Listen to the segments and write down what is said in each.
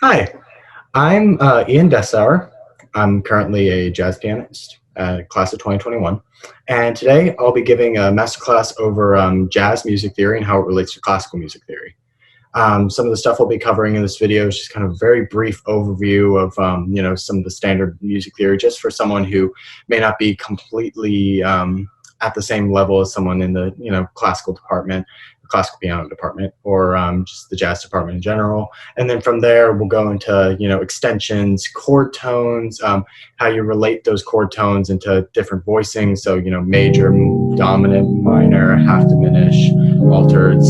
Hi, I'm Ian Dessauer. I'm currently a jazz pianist, class of 2021. And today I'll be giving a masterclass over jazz music theory and how it relates to classical music theory. Some of the stuff I'll be covering in this video is just kind of a very brief overview of some of the standard music theory, just for someone who may not be completely at the same level as someone in the classical department, classical piano department, or just the jazz department in general. And then from there we'll go into extensions, chord tones, how you relate those chord tones into different voicings. So major, dominant, minor, half diminish, altered.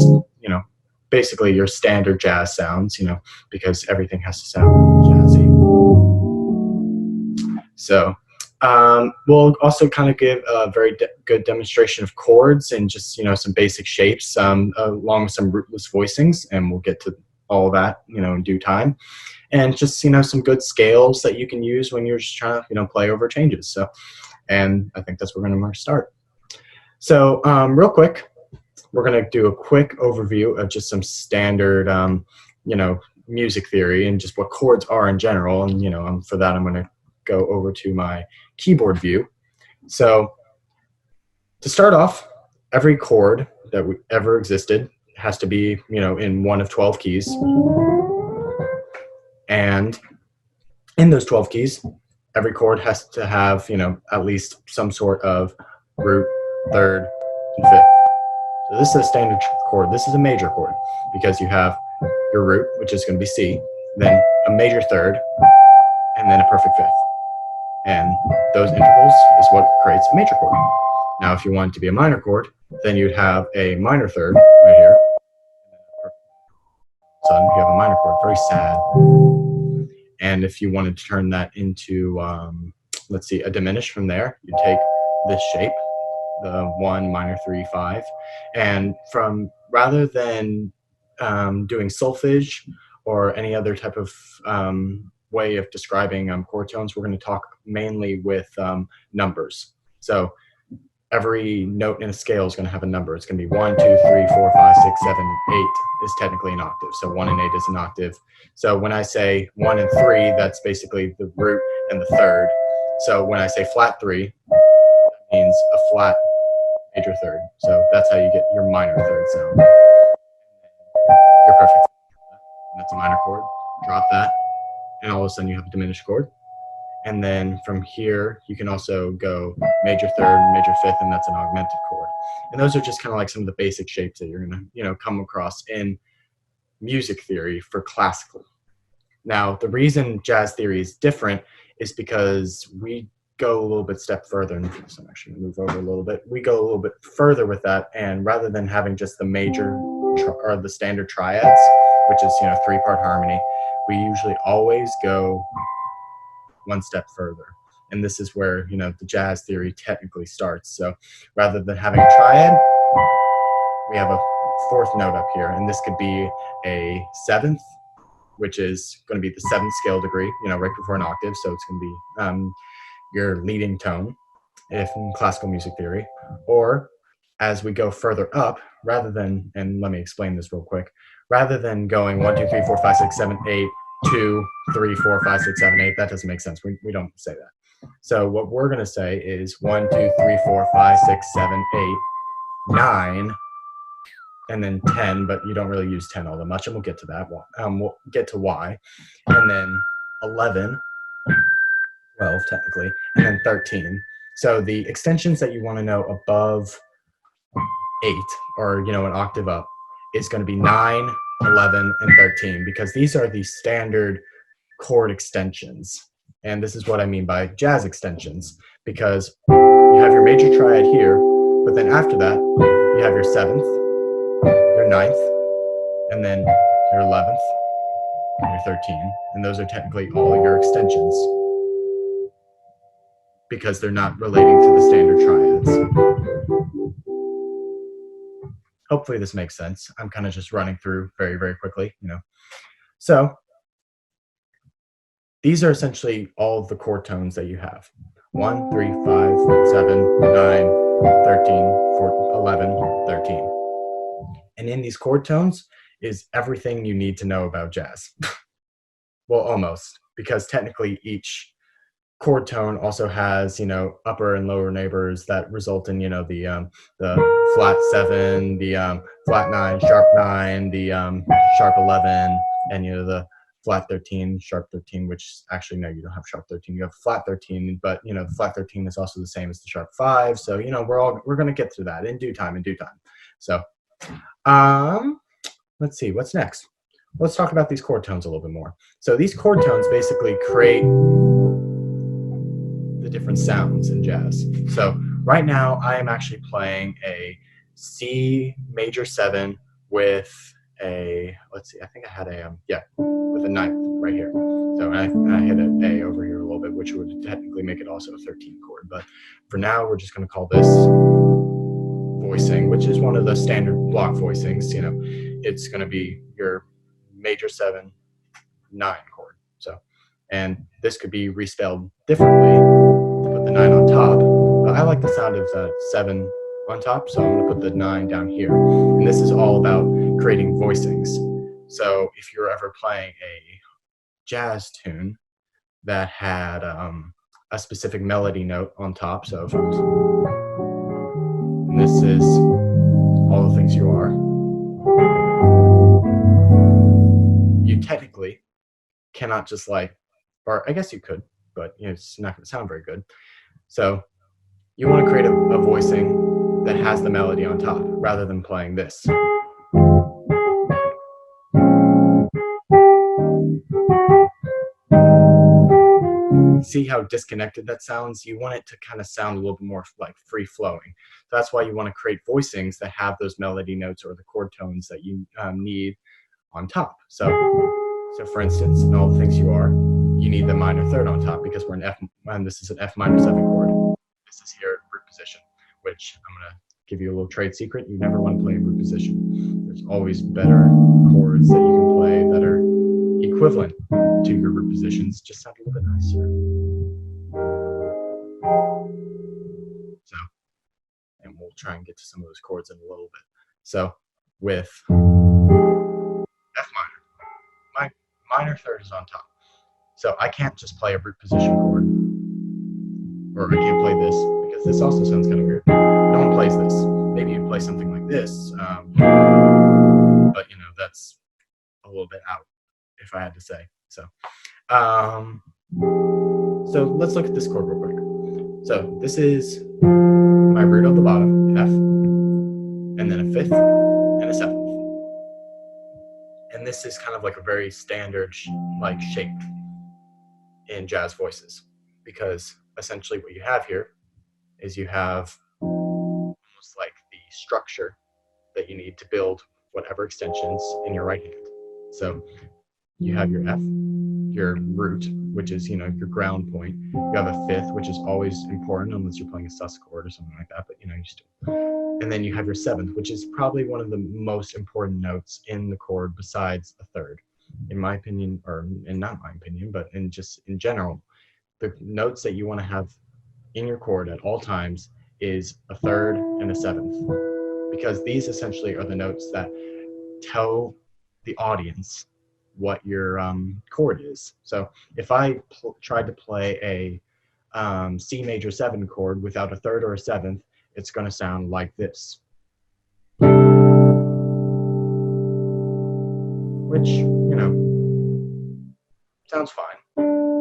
Basically your standard jazz sounds, because everything has to sound jazzy. So we'll also kind of give a very good demonstration of chords and just some basic shapes, along with some rootless voicings, and we'll get to all of that in due time. And just some good scales that you can use when you're just trying to play over changes. So, and I think that's where we're going to start. So real quick, we're going to do a quick overview of just some standard, music theory and just what chords are in general. And, for that, I'm going to go over to my keyboard view. So to start off, every chord that ever existed has to be, in one of 12 keys. And in those 12 keys, every chord has to have, at least some sort of root, third, and fifth. So this is a standard chord. This is a major chord because you have your root, which is going to be C, then a major third, and then a perfect fifth. And those intervals is what creates a major chord. Now, if you want it to be a minor chord, then you'd have a minor third right here. Sudden, you have a minor chord, very sad. And if you wanted to turn that into, let's see, a diminished from there, you take this shape, the 1 minor 3 5, and rather than doing solfege or any other type of way of describing chord tones, we're going to talk mainly with numbers. So every note in a scale is going to have a number. It's going to be 1 2 3 4 5 6 7 8 is technically an octave. So 1 and 8 is an octave. So when I say 1 and 3, that's basically the root and the third. So when I say flat 3, that means a flat major third. So that's how you get your minor third sound. Your perfect. That's a minor chord. Drop that, and all of a sudden you have a diminished chord. And then from here, you can also go major third, major fifth, and that's an augmented chord. And those are just kind of like some of the basic shapes that you're going to come across in music theory for classical. Now, the reason jazz theory is different is because we go a little bit step further, and so I'm actually going to move over a little bit. We go a little bit further with that, and rather than having just the major or the standard triads, which is 3-part harmony, we usually always go one step further. And this is where the jazz theory technically starts. So rather than having a triad, we have a fourth note up here, and this could be a seventh, which is going to be the 7th scale degree, right before an octave. So it's going to be your leading tone, if in classical music theory. Or as we go further up, rather than, and let me explain this real quick, rather than going 1 2 3 4 5 6 7 8 2 3 4 5 6 7 8, that doesn't make sense. We don't say that. So what we're going to say is 1 2 3 4 5 6 7 8 9, and then 10, but you don't really use 10 all that much, and we'll get to that. We'll get to why. And then 11, 12 technically, and then 13. So the extensions that you want to know above 8, or an octave up, is going to be 9, 11, and 13, because these are the standard chord extensions. And this is what I mean by jazz extensions, because you have your major triad here, but then after that, you have your 7th, your 9th, and then your 11th, and your 13. And those are technically all your extensions, because they're not relating to the standard triads. Hopefully this makes sense. I'm kind of just running through very, very quickly, So these are essentially all of the chord tones that you have. 1, 3, 5, 7, 9, 13, 14, 11, 13. And in these chord tones is everything you need to know about jazz. well, almost, because technically each chord tone also has, you know, upper and lower neighbors that result in, you know, the flat 7, the flat 9, sharp 9, the sharp 11, and, you know, the flat 13, sharp 13, which actually, no, you don't have sharp 13, you have flat 13, but, you know, the flat 13 is also the same as the sharp 5. So, you know, we're going to get to that in due time, So, let's see, what's next? Let's talk about these chord tones a little bit more. So these chord tones basically create the different sounds in jazz. So right now I am actually playing a C major 7 with a, let's see, I think I had a, with a 9th right here. So I hit an A over here a little bit, which would technically make it also a 13 chord. But for now, we're just going to call this voicing, which is one of the standard block voicings. You know, it's going to be your major 7, 9 chord. So, and this could be respelled differently to put the 9 on top, but I like the sound of the 7 on top, so I'm going to put the 9 down here. And this is all about creating voicings. So if you're ever playing a jazz tune that had a specific melody note on top, so if it was, and this is All the Things You Are, you technically cannot just like, or I guess you could, but you know, it's not going to sound very good. So you want to create a voicing that has the melody on top rather than playing this. See how disconnected that sounds? You want it to kind of sound a little bit more like free flowing. So that's why you want to create voicings that have those melody notes or the chord tones that you need on top. So for instance, in All the Things You Are, you need the minor 3rd on top because we're in F, and this is an F minor 7 chord. This is here root position, which I'm going to give you a little trade secret. You never want to play in root position. There's always better chords that you can play that are equivalent to your root positions, just sound a little bit nicer. So, and we'll try and get to some of those chords in a little bit. So with F minor, my minor 3rd is on top. So I can't just play a root position chord, or I can't play this, because this also sounds kind of weird. No one plays this. Maybe you play something like this, but you know, that's a little bit out, if I had to say. So, so let's look at this chord real quick. So this is my root on the bottom, F, and then a 5th and a 7th. And this is kind of like a very standard like shape in jazz voices, because essentially what you have here is you have almost like the structure that you need to build whatever extensions in your right hand. So you have your F, your root, which is, you know, your ground point. You have a 5th, which is always important unless you're playing a sus chord or something like that, but you know, you still. And then you have your 7th, which is probably one of the most important notes in the chord besides a 3rd, in my opinion, or in not my opinion, but in just in general. The notes that you want to have in your chord at all times is a 3rd and a 7th, because these essentially are the notes that tell the audience what your chord is. So if I tried to play a C major 7 chord without a 3rd or a 7th, it's going to sound like this, which, you know, sounds fine,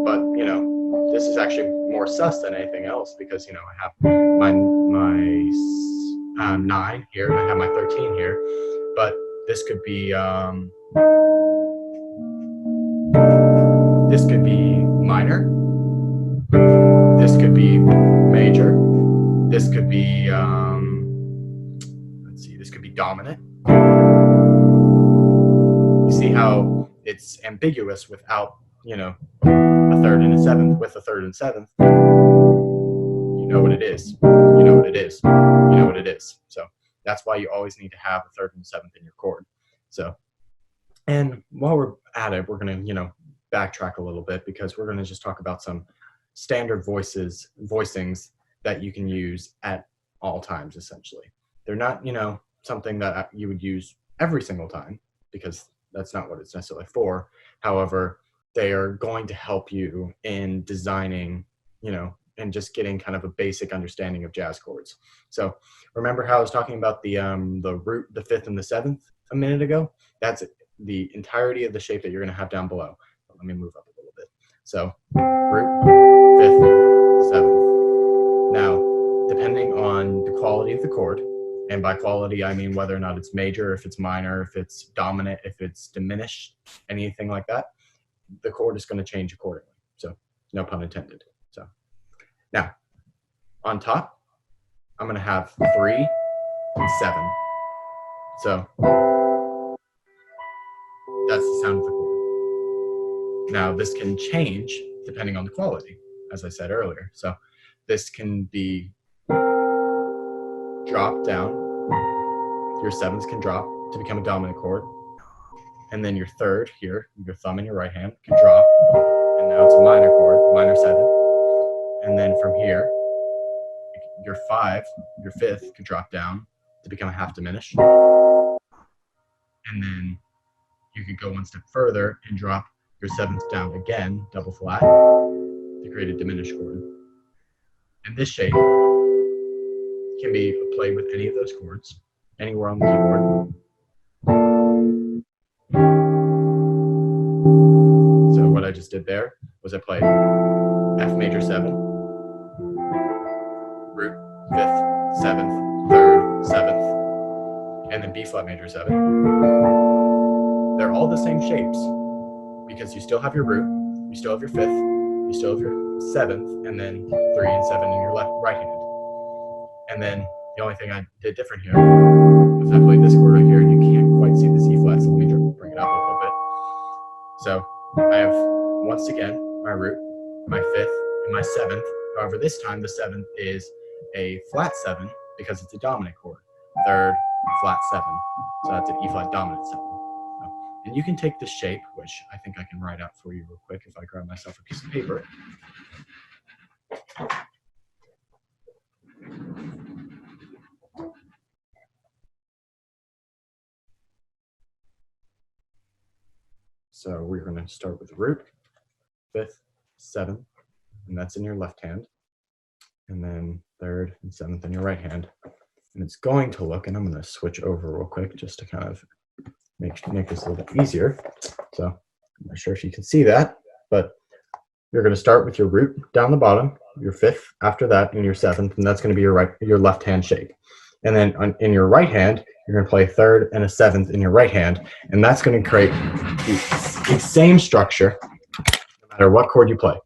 but you know, this is actually more sus than anything else, because you know, I have my 9 here and I have my 13 here, but this could be minor, this could be major, this could be let's see, this could be dominant. You see how it's ambiguous without, you know, a 3rd and a 7th. With a 3rd and 7th, you know what it is. You know what it is. You know what it is. So that's why you always need to have a 3rd and 7th in your chord. So, and while we're at it, we're going to, you know, backtrack a little bit, because we're going to just talk about some standard voicings that you can use at all times, essentially. They're not, you know, something that you would use every single time, because that's not what it's necessarily for. However, they are going to help you in designing, you know, and just getting kind of a basic understanding of jazz chords. So remember how I was talking about the root, the fifth and the seventh a minute ago? That's the entirety of the shape that you're going to have down below. Let me move up a little bit. So root, fifth, seventh. Now, depending on the quality of the chord, and by quality I mean whether or not it's major, if it's minor, if it's dominant, if it's diminished, anything like that, the chord is going to change accordingly. So no pun intended. So now on top, I'm going to have 3 and 7. So that's the sound of the chord. Now this can change depending on the quality, as I said earlier. So this can be dropped down. Your sevenths can drop to become a dominant chord. And then your third here, your thumb in your right hand, can drop. And now it's a minor chord, minor 7. And then from here, your 5, your fifth, could drop down to become a half diminished. And then you could go one step further and drop your 7th down again, double flat, to create a diminished chord. And this shape can be played with any of those chords, anywhere on the keyboard. So what I just did there was I played F major 7, root, 5th, 7th, 3rd, 7th, and then B flat major 7. They're all the same shapes because you still have your root, you still have your 5th, you still have your 7th, and then 3 and 7 in your right hand. And then the only thing I did different here was I played this chord right here, and you can't quite see the C flat, so let me bring it up a little bit. So I have, once again, my root, my 5th, and my 7th. However, this time the 7th is a flat 7 because it's a dominant chord. 3rd, flat 7. So that's an E flat dominant 7. And you can take this shape, which I think I can write out for you real quick if I grab myself a piece of paper. So we're going to start with root, 5th, 7th, and that's in your left hand. And then 3rd and 7th in your right hand. And it's going to look, and I'm going to switch over real quick just to kind of make this a little bit easier. So I'm not sure if you can see that, but you're going to start with your root down the bottom, your 5th after that, and your 7th, and that's going to be your left hand shape. And then in your right hand, you're going to play a 3rd and a 7th in your right hand, and that's going to create the same structure no matter what chord you play.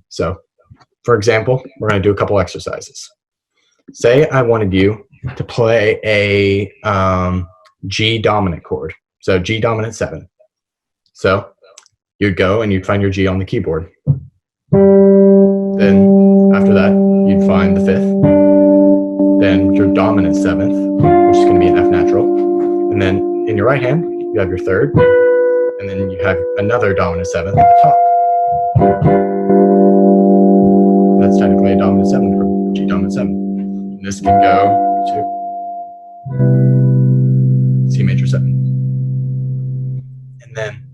So, for example, we're going to do a couple exercises. Say I wanted you to play a G dominant chord, so G dominant 7. So you'd go and you'd find your G on the keyboard. Then after that, you'd find the 5th, then your dominant 7th, which is going to be an F natural, and then in your right hand, you have your 3rd, and then you have another dominant 7th at the top. That's technically a dominant 7 for G dominant 7. And this can go to C major 7. And then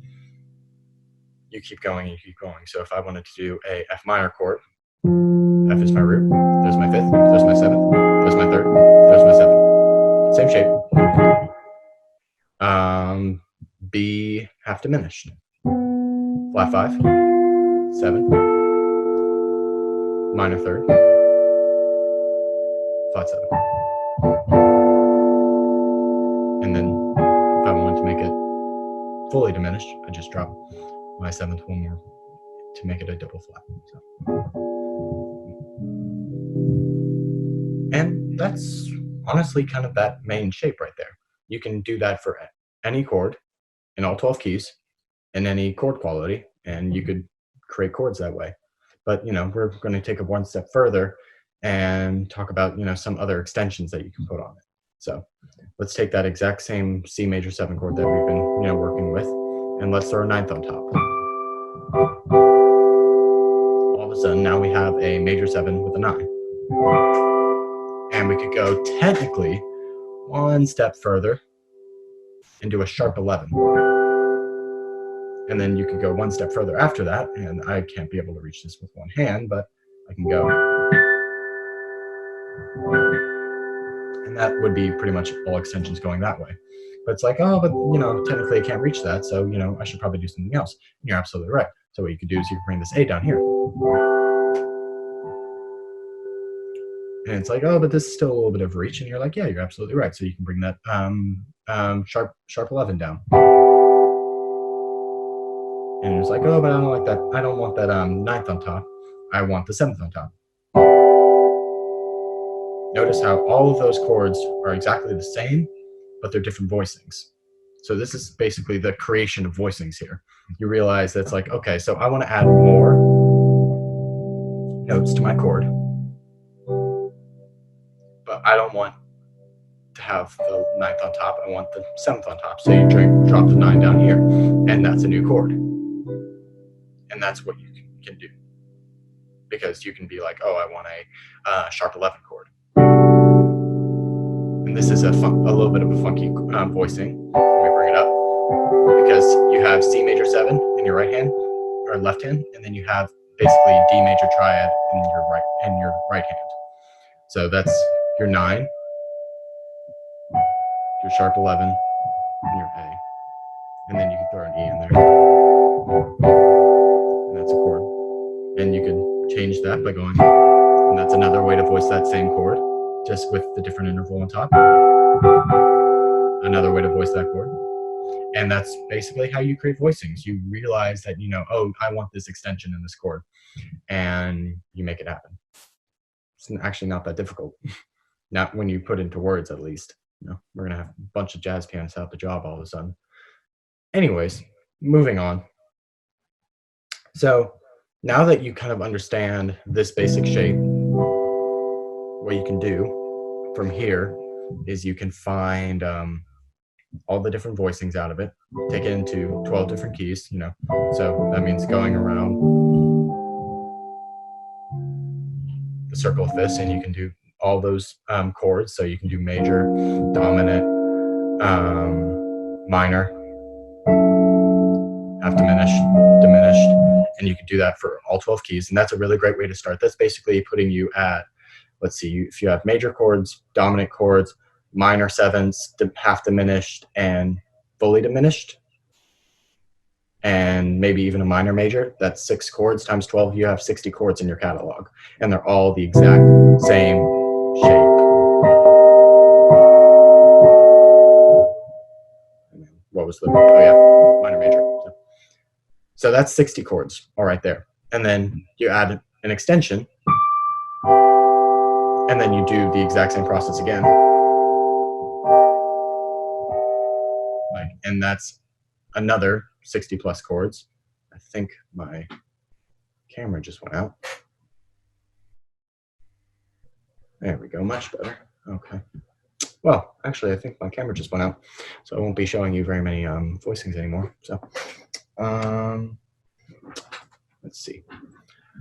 you keep going and you keep going. So if I wanted to do a F minor chord, F is my root, there's my 5th, there's my 7th, there's my 3rd, there's my 7th. Same shape. B half diminished. Flat 5, 7, minor 3rd, flat 7. And then if I wanted to make it fully diminished, I just drop my 7th one more to make it a double flat. So. And that's honestly kind of that main shape right there. You can do that for any chord in all 12 keys in any chord quality, and you could create chords that way. But, you know, we're going to take it one step further and talk about, you know, some other extensions that you can put on it. So let's take that exact same C major 7 chord that we've been, you know, working with, and let's throw a 9th on top. All of a sudden, now we have a major 7 with a 9. And we could go technically one step further and do a sharp 11. And then you can go one step further after that, and I can't be able to reach this with one hand, but I can go. And that would be pretty much all extensions going that way. But it's like, oh, but you know, technically I can't reach that, so you know, I should probably do something else. And you're absolutely right. So what you could do is you can bring this A down here. And it's like, oh, but this is still a little bit of reach, and you're like, yeah, you're absolutely right. So you can bring that sharp 11 down. And it's like, oh, but I don't like that. I don't want that ninth on top. I want the seventh on top. Notice how all of those chords are exactly the same, but they're different voicings. So this is basically the creation of voicings here. You realize that's like, okay, so I want to add more notes to my chord, but I don't want to have the ninth on top. I want the seventh on top. So you drop the 9 down here, and that's a new chord. And that's what you can do. Because you can be like, oh, I want a sharp 11 chord. And this is a little bit of a funky voicing. Let me bring it up. Because you have C major 7 in your right hand, or left hand, and then you have basically D major triad in your right hand. So that's your 9, your sharp 11, and your A. And then you can throw an E in there. And that's a chord. And you can change that by going, and that's another way to voice that same chord, just with the different interval on top. Another way to voice that chord. And that's basically how you create voicings. You realize that, you know, oh, I want this extension in this chord, and you make it happen. It's actually not that difficult. Not when you put into words, at least. You know, we're gonna have a bunch of jazz pianists out the job all of a sudden. Anyways, moving on. So now that you kind of understand this basic shape, what you can do from here is you can find all the different voicings out of it, take it into 12 different keys, you know, so that means going around the circle of this, and you can do all those chords. So you can do major, dominant, minor, half diminished, and you can do that for all 12 keys. And that's a really great way to start. That's basically putting you at, let's see, if you have major chords, dominant chords, minor sevenths, half diminished, and fully diminished, and maybe even a minor major, that's 6 chords times 12. You have 60 chords in your catalog, and they're all the exact same shape. What was the, oh yeah, minor major. So that's 60 chords, all right there. And then you add an extension, and then you do the exact same process again. And that's another 60 plus chords. I think my camera just went out. There we go, much better. Okay. Well, actually, I think my camera just went out, so I won't be showing you very many voicings anymore. So, let's see.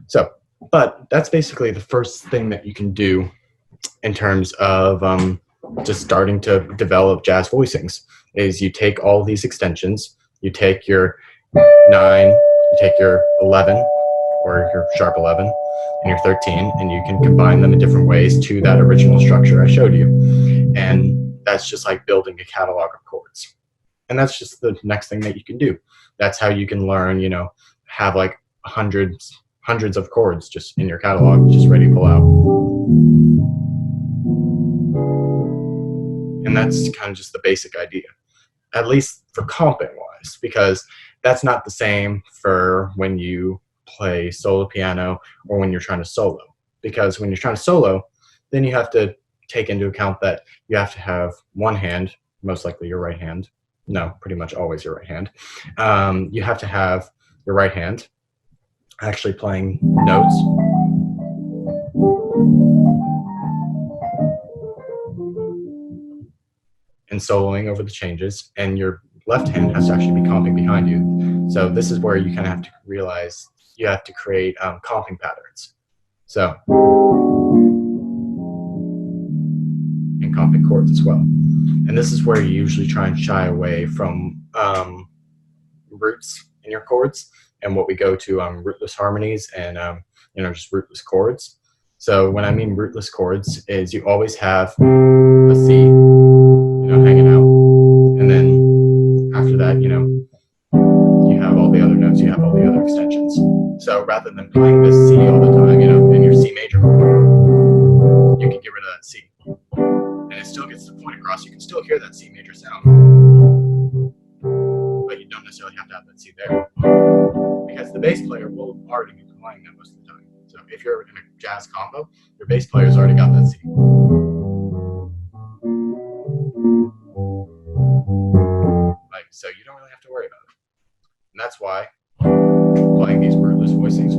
So, but that's basically the first thing that you can do in terms of just starting to develop jazz voicings, is you take all these extensions, you take your 9, you take your 11, or your sharp 11, and your 13, and you can combine them in different ways to that original structure I showed you. And that's just like building a catalog of chords. And that's just the next thing that you can do. That's how you can learn, you know, have like hundreds of chords just in your catalog, just ready to pull out. And that's kind of just the basic idea, at least for comping wise, because that's not the same for when you play solo piano or when you're trying to solo. Because when you're trying to solo, then you have to take into account that you have to have one hand, most likely your right hand. No, pretty much always your right hand. You have to have your right hand actually playing notes. And soloing over the changes, and your left hand has to actually be comping behind you. So this is where you kind of have to realize you have to create comping patterns. So, and comping chords as well. And this is where you usually try and shy away from roots in your chords, and what we go to rootless harmonies and just rootless chords. So when I mean rootless chords is you always have a C, hanging out, and then after that, you have all the other notes, you have all the other extensions. So rather than playing this C all the time, in your C major chord, you can get rid of that C. And it still gets the point across. You can still hear that C major sound, but you don't necessarily have to have that C there, because the bass player will already be playing that most of the time. So if you're in a jazz combo, your bass player's already got that C. So you don't really have to worry about it. And that's why playing these rootless voicings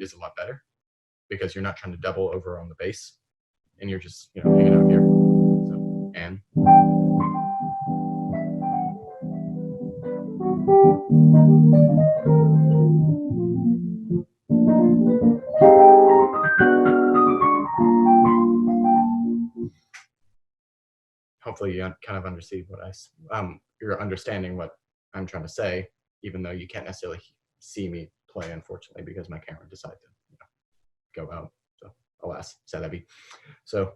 is a lot better, because you're not trying to double over on the bass, and you're just hanging out here. So, and hopefully you kind of understand what you're understanding what I'm trying to say, even though you can't necessarily see me play, unfortunately, because my camera decided to go out. So alas, c'est la vie. So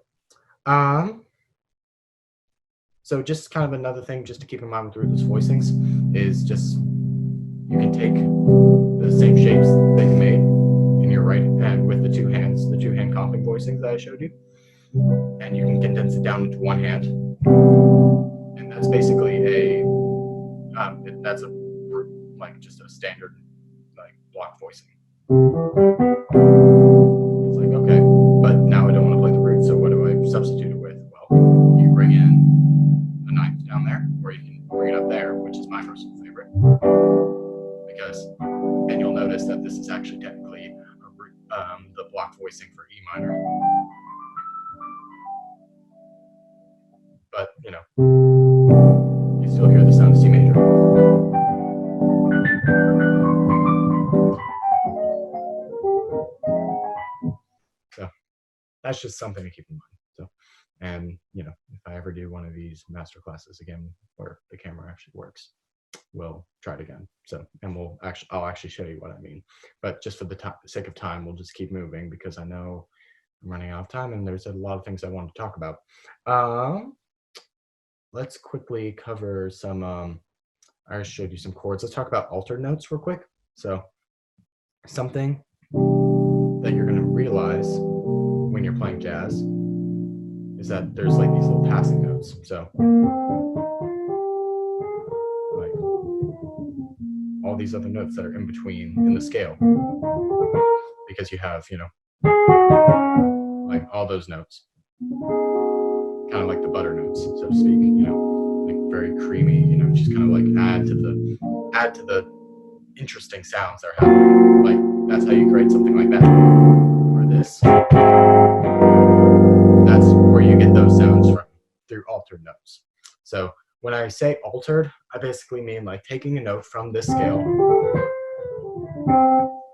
so just kind of another thing just to keep in mind with rootless voicings is just you can take the same shapes that you made in your right hand with the two hand comping voicings that I showed you, and you can condense it down into one hand, and that's basically that's just a standard block voicing. It's like, okay, but now I don't want to play the root, so what do I substitute it with? Well, you bring in a ninth down there, or you can bring it up there, which is my personal favorite, and you'll notice that this is actually technically a root, the block voicing for E minor. But you still hear the sound of C major. So that's just something to keep in mind. So, and if I ever do one of these master classes again where the camera actually works, we'll try it again. So, and I'll actually show you what I mean. But just for the sake of time, we'll just keep moving, because I know I'm running out of time and there's a lot of things I wanted to talk about. Let's quickly cover some, I showed you some chords. Let's talk about altered notes real quick. So something that you're going to realize when you're playing jazz is that there's like these little passing notes. So like all these other notes that are in between in the scale, because you have, like all those notes, kind of like the butter notes, so to speak, like very creamy, just kind of like add to the interesting sounds that are happening. Like that's how you create something like that, or this. That's where you get those sounds from, through altered notes. So when I say altered, I basically mean like taking a note from this scale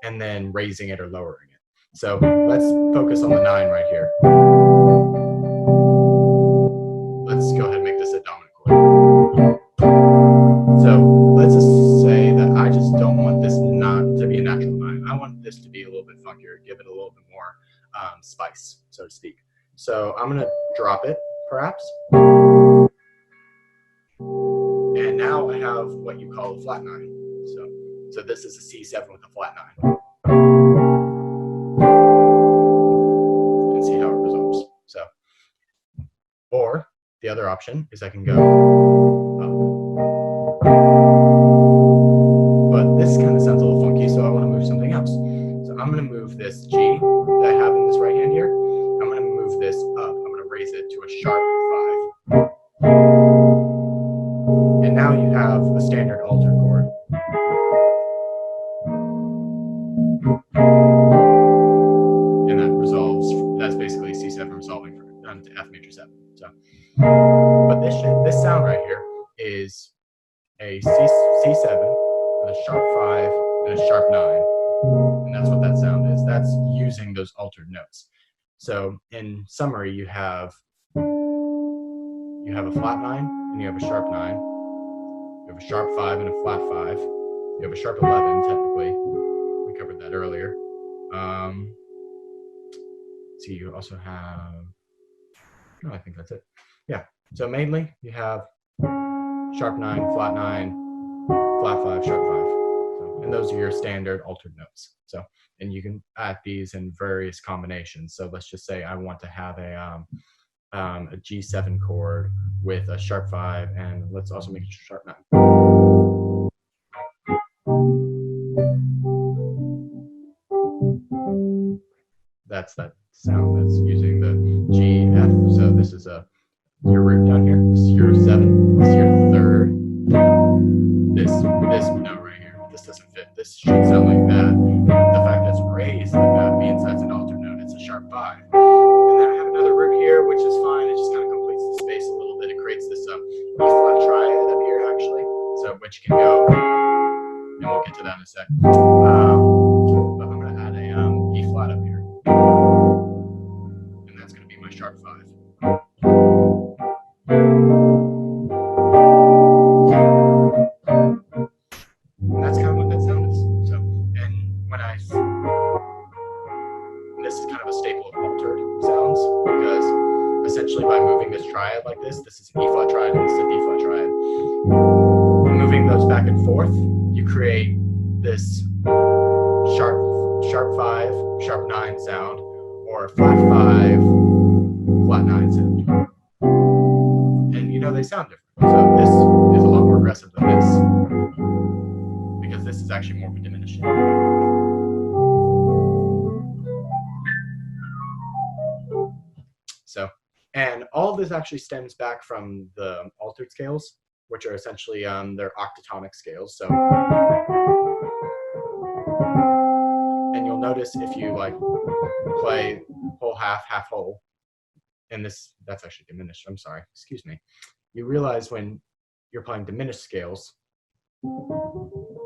and then raising it or lowering it. So let's focus on the 9 right here. Let's go ahead and make this a dominant chord. So let's just say that I just don't want this not to be a natural 9. I want this to be a little bit funkier, give it a little bit more spice, so to speak. So I'm going to drop it, perhaps. And now I have what you call a flat 9. So this is a C7 with a flat 9. And see how it resolves. So, or the other option is I can go up. But this kind of sounds a little funky, so I want to move something else. So I'm going to move this G that I have in this right hand here. I'm going to move this up. I'm going to raise it to a sharp 5. And now you have a standard altered chord. And that resolves, that's basically C7 resolving to F major 7. So, but this sound right here is a C7 with a sharp 5 and a sharp 9. And that's what that sound is. That's using those altered notes. So in summary, you have a flat 9 and you have a sharp 9. You You have a sharp 5 and a flat 5. You have a sharp 11, technically. We covered that earlier. See, you also have, no, I think that's it. Yeah, so mainly you have sharp 9, flat 9, flat 5, sharp 5. So, and those are your standard altered notes. So, and you can add these in various combinations. So let's just say I want to have a G7 chord with a sharp 5, and let's also make it sharp 9. That's that sound that's using the G, F. So this is your root down here. This is your 7. This is your 3rd. This note right here. This doesn't fit. This should sound like that. The fact that it's raised like that means that's an altered note. It's a sharp 5. And then I have another root here, which is fine. It just kind of completes the space a little bit. It creates this E flat triad up here, actually. So which can go, and we'll get to that in a sec. But I'm going to add a E flat up here. And that's going to be my sharp 5. And that's kind of what that sound is. So, and when and this is kind of a staple of altered sounds, because essentially by moving this triad like this is an E flat triad and this is a D flat triad. Moving those back and forth, you create this sharp 5, sharp 9 sound, or flat 5, flat 9 sound. And you know they sound different. So this is a lot more aggressive than this, because this is actually more of a diminishing. So, and all of this actually stems back from the altered scales, which are essentially they're octatonic scales. So, and you'll notice if you like play whole half, half whole, and that's actually diminished. I'm sorry, excuse me. You realize when you're playing diminished scales, you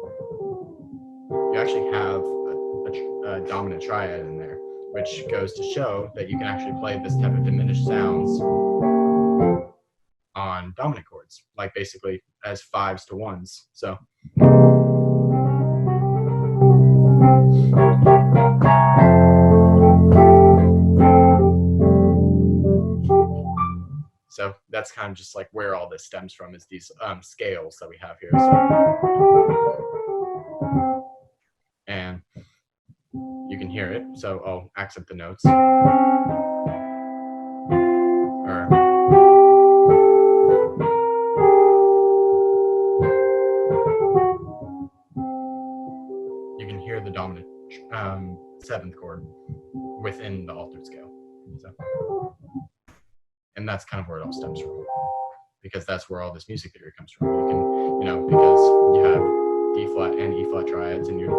actually have a dominant triad in there, which goes to show that you can actually play this type of diminished sounds on dominant chords, like basically as 5s to 1s. So. So that's kind of just like where all this stems from, is these scales that we have here. So, and you can hear it. So I'll accent the notes. Or you can hear the dominant 7th chord within the altered scale. So. And that's kind of where it all stems from, because that's where all this music theory comes from. You can, because you have D flat and E flat triads and your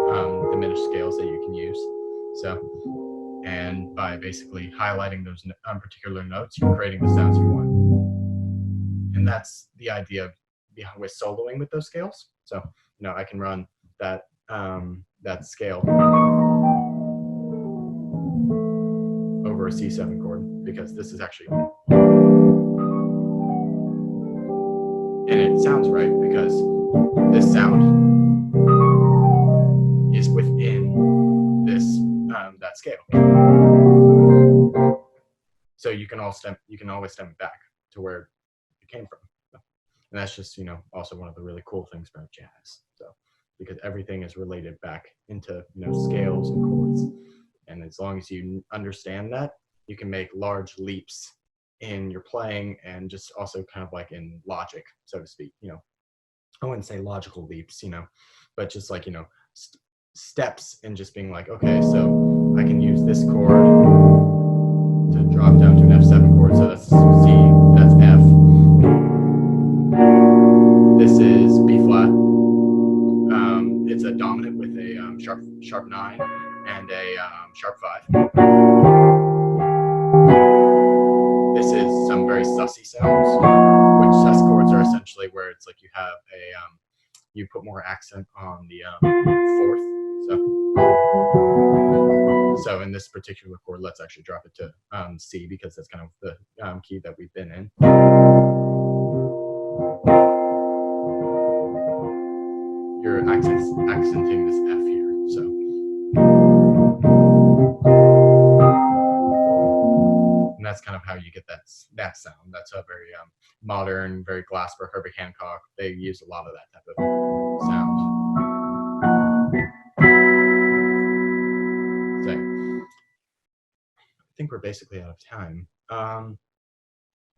diminished scales that you can use. So, and by basically highlighting those particular notes, you're creating the sounds you want. And that's the idea with soloing with those scales. So, I can run that scale over a C7 chord, because this is actually, and it sounds right because this sound is within this that scale. So you can always stem it back to where it came from. And that's just, also one of the really cool things about jazz. So, because everything is related back into, scales and chords. And as long as you understand that, you can make large leaps in your playing, and just also kind of like in logic, so to speak. I wouldn't say logical leaps, but just like, steps in just being like, okay, so I can use this chord to drop down to an F7 chord. So that's C, that's F. This is B flat. It's a dominant with a sharp 9 and a sharp 5. This is some very sussy sounds, which sus chords are essentially where it's like you have a you put more accent on the 4th. So in this particular chord, let's actually drop it to C, because that's kind of the key that we've been in. accenting this F here. So and that's kind of how you get that sound. That's a very modern, very Glasper, Herbie Hancock. They use a lot of that type of sound. So I think we're basically out of time.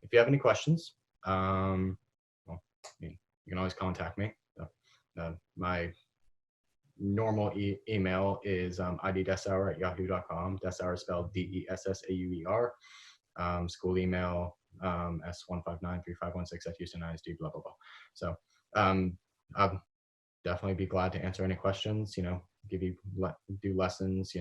If you have any questions, well, you can always contact me. My normal email is iddessauer@yahoo.com. Dessauer spelled Dessauer. School email S1593516 at Houston ISD, blah, blah, blah. So I'll definitely be glad to answer any questions, do lessons,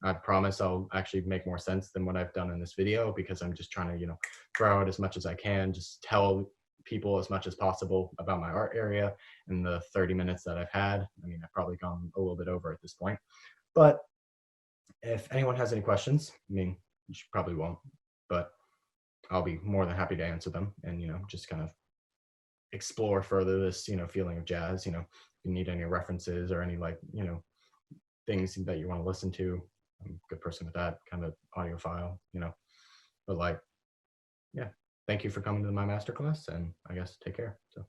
I promise I'll actually make more sense than what I've done in this video, because I'm just trying to, throw out as much as I can, just tell people as much as possible about my art area in the 30 minutes that I've had. I mean, I've probably gone a little bit over at this point, but if anyone has any questions, I mean, you probably won't, but I'll be more than happy to answer them and, just kind of explore further this, feeling of jazz. If you need any references or any things that you want to listen to, I'm a good person with that kind of audiophile, but yeah, thank you for coming to my masterclass, and I guess take care. So.